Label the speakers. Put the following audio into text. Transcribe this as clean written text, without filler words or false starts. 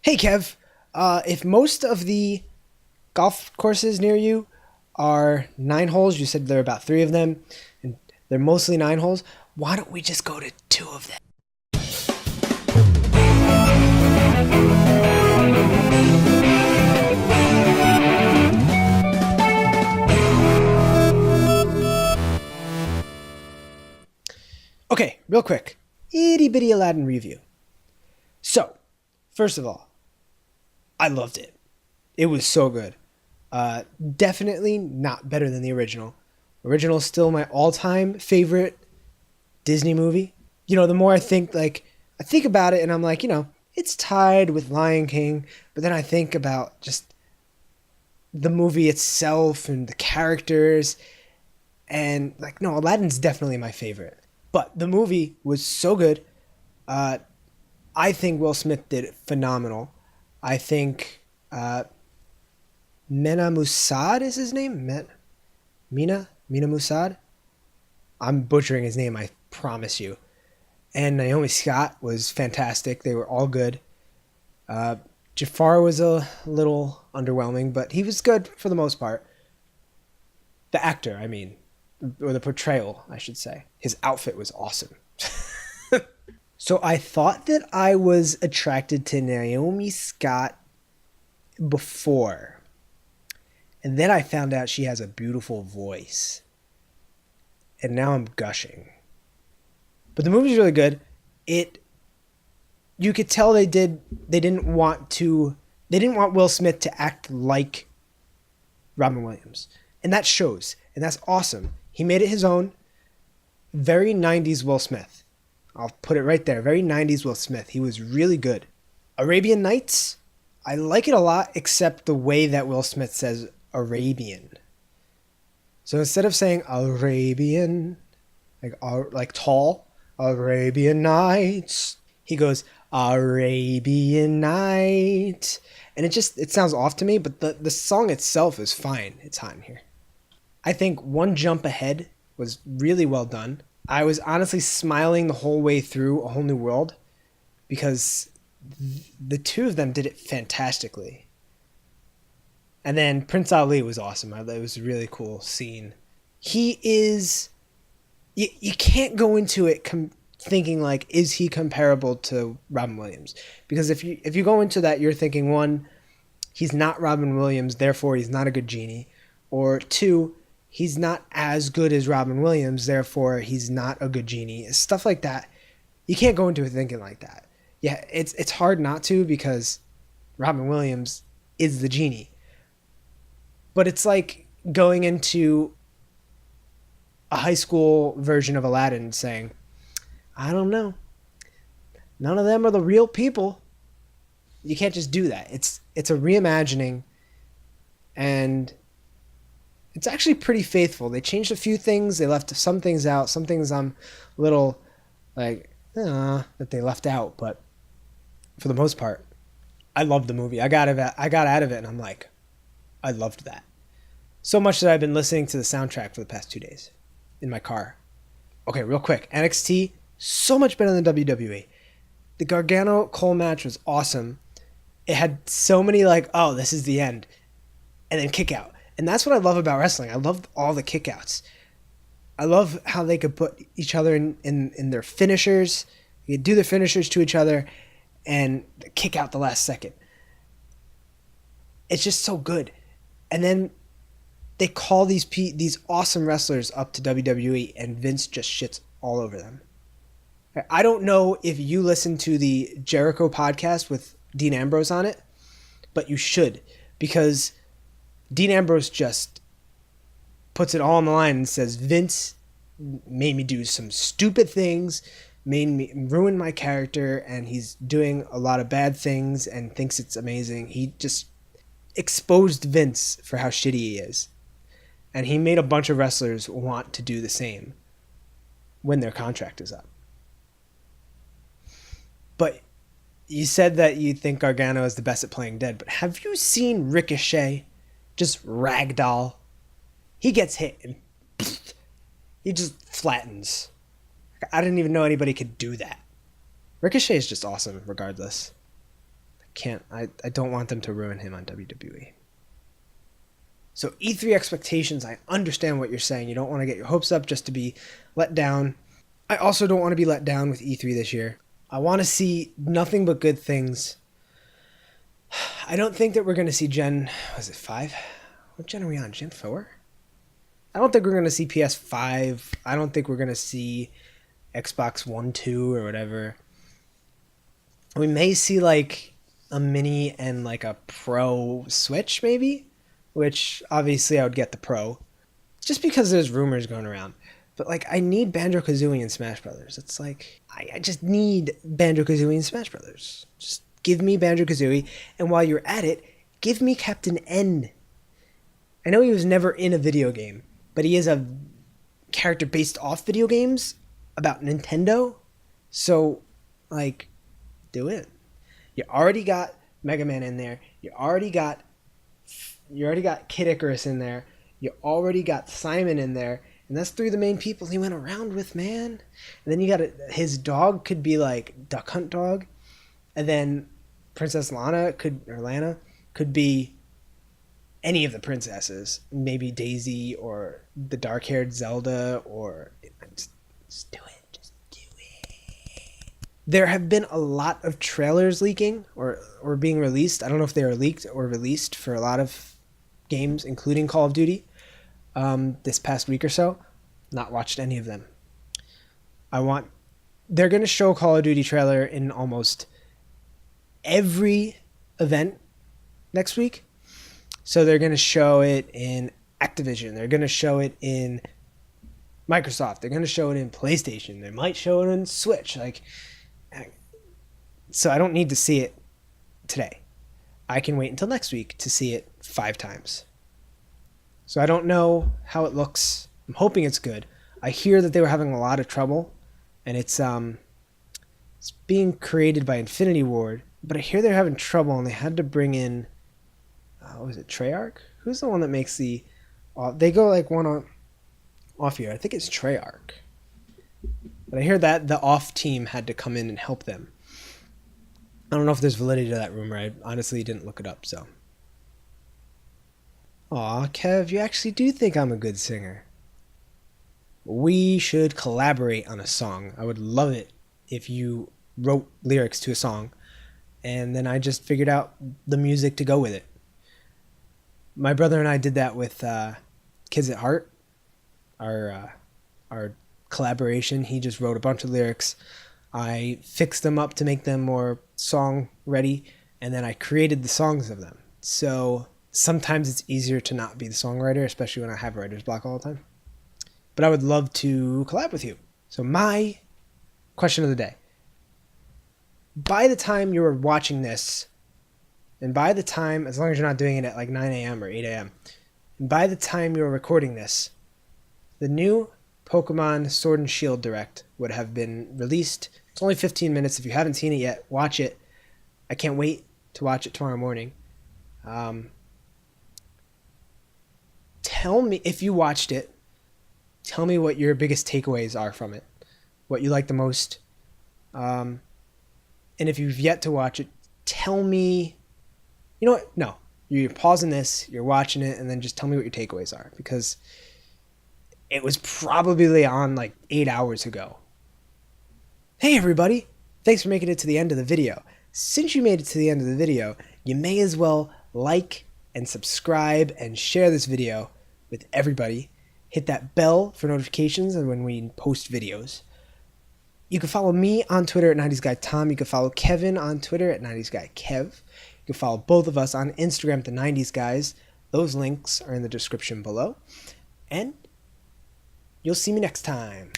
Speaker 1: Hey Kev, if most of the golf courses near you are 9 holes, you said there are about three of them, and they're mostly 9 holes. Why don't we just go to two of them? Okay, real quick, itty bitty Aladdin review. So, first of all, I loved it. It was so good. Definitely not better than the original. Original is still my all-time favorite Disney movie. The more I think about it and I'm like, it's tied with Lion King, but then I think about just the movie itself and the characters and like no, Aladdin's definitely my favorite. But the movie was so good. Uh I think Will Smith did phenomenal. I think Mena Musad is his name? Mina Musad? I'm butchering his name, I promise you. And Naomi Scott was fantastic. They were all good. Uh, Jafar was a little underwhelming, but he was good for the most part. The actor, I mean, or the portrayal, I should say. His outfit was awesome. So I thought that I was attracted to Naomi Scott before. And then I found out she has a beautiful voice. And now I'm gushing. But the movie's really good. It You could tell they didn't want Will Smith to act like Robin Williams. And that shows. And that's awesome. He made it his own. Very 90s Will Smith. I'll put it right there. Very 90s Will Smith. He was really good. Arabian Nights, I like it a lot, except the way that Will Smith says Arabian. So instead of saying Arabian, like tall, Arabian Nights, he goes Arabian Night. And it sounds off to me, but the song itself is fine. It's hot in here. I think One Jump Ahead was really well done. I was honestly smiling the whole way through A Whole New World because the two of them did it fantastically. And then Prince Ali was awesome. It was a really cool scene. He is. You can't go into it thinking like, is he comparable to Robin Williams? Because if you go into that, you're thinking one, he's not Robin Williams, therefore he's not a good genie, or two, he's not as good as Robin Williams, therefore he's not a good genie. Stuff like that. You can't go into it thinking like that. Yeah, it's hard not to because Robin Williams is the genie. But it's like going into a high school version of Aladdin saying, I don't know. None of them are the real people. You can't just do that. It's a reimagining and it's actually pretty faithful. They changed a few things. They left some things out. Some things I'm a little like that they left out, but for the most part, I loved the movie. I got out of it and I'm like, I loved that. So much that I've been listening to the soundtrack for the past 2 days in my car. Okay, real quick. NXT, so much better than WWE. The Gargano Cole match was awesome. It had so many like, oh, this is the end. And then kick out. And that's what I love about wrestling. I love all the kickouts. I love how they could put each other in their finishers. You could do the finishers to each other and kick out the last second. It's just so good. And then they call these awesome wrestlers up to WWE and Vince just shits all over them. I don't know if you listen to the Jericho podcast with Dean Ambrose on it, but you should because Dean Ambrose just puts it all on the line and says Vince made me do some stupid things, made me ruin my character, and he's doing a lot of bad things and thinks it's amazing. He just exposed Vince for how shitty he is. And he made a bunch of wrestlers want to do the same when their contract is up. But you said that you think Gargano is the best at playing dead, but have you seen Ricochet just ragdoll? He gets hit and he just flattens. I didn't even know anybody could do that. Ricochet is just awesome regardless. I don't want them to ruin him on WWE. So E3 expectations, I understand what you're saying. You don't want to get your hopes up just to be let down. I also don't want to be let down with E3 this year. I want to see nothing but good things. I don't think that we're going to see was it 5? What gen are we on? Gen 4? I don't think we're going to see PS5. I don't think we're going to see Xbox One, 2, or whatever. We may see like a mini and like a pro Switch maybe, which obviously I would get the pro just because there's rumors going around. But like, I need Banjo-Kazooie and Smash Brothers. It's like, I just need Banjo-Kazooie and Smash Brothers. Just give me Banjo-Kazooie, and while you're at it, give me Captain N. I know he was never in a video game, but he is a character based off video games about Nintendo. So, like, do it. You already got Mega Man in there. You already got Kid Icarus in there. You already got Simon in there. And that's 3 of the main people he went around with, man. And then you got his dog could be like Duck Hunt Dog. And then Princess Lana could be any of the princesses. Maybe Daisy or the dark-haired Zelda, or just do it. Just do it. There have been a lot of trailers leaking or being released. I don't know if they were leaked or released for a lot of games, including Call of Duty. This past week or so, not watched any of them. They're going to show a Call of Duty trailer in almost every event next week. So they're going to show it in Activision. They're going to show it in Microsoft. They're going to show it in PlayStation. They might show it in Switch. So I don't need to see it today. I can wait until next week to see it 5 times. So I don't know how it looks. I'm hoping it's good. I hear that they were having a lot of trouble, and it's being created by Infinity Ward, but I hear they're having trouble, and they had to bring in, what was it, Treyarch? Who's the one that makes the, they go like one on off here. I think it's Treyarch. But I hear that the off team had to come in and help them. I don't know if there's validity to that rumor. I honestly didn't look it up, so. Aw, Kev, you actually do think I'm a good singer. We should collaborate on a song. I would love it if you wrote lyrics to a song, and then I just figured out the music to go with it. My brother and I did that with Kids at Heart, our collaboration. He just wrote a bunch of lyrics. I fixed them up to make them more song ready, and then I created the songs of them. So sometimes it's easier to not be the songwriter, especially when I have writer's block all the time. But I would love to collab with you. So my question of the day. By the time you're watching this, and by the time, as long as you're not doing it at like 9 a.m. or 8 a.m., and by the time you're recording this, the new Pokemon Sword and Shield Direct would have been released. It's only 15 minutes. If you haven't seen it yet, watch it. I can't wait to watch it tomorrow morning. Tell me, if you watched it, tell me what your biggest takeaways are from it, what you like the most. And if you've yet to watch it, tell me, you know what? No, you're pausing this, you're watching it, and then just tell me what your takeaways are, because it was probably on like 8 hours ago. Hey everybody, thanks for making it to the end of the video. Since you made it to the end of the video, you may as well like and subscribe and share this video with everybody. Hit that bell for notifications and when we post videos. You can follow me on Twitter at 90sGuyTom. You can follow Kevin on Twitter at 90sGuyKev. You can follow both of us on Instagram at the 90s Guys. Those links are in the description below. And you'll see me next time.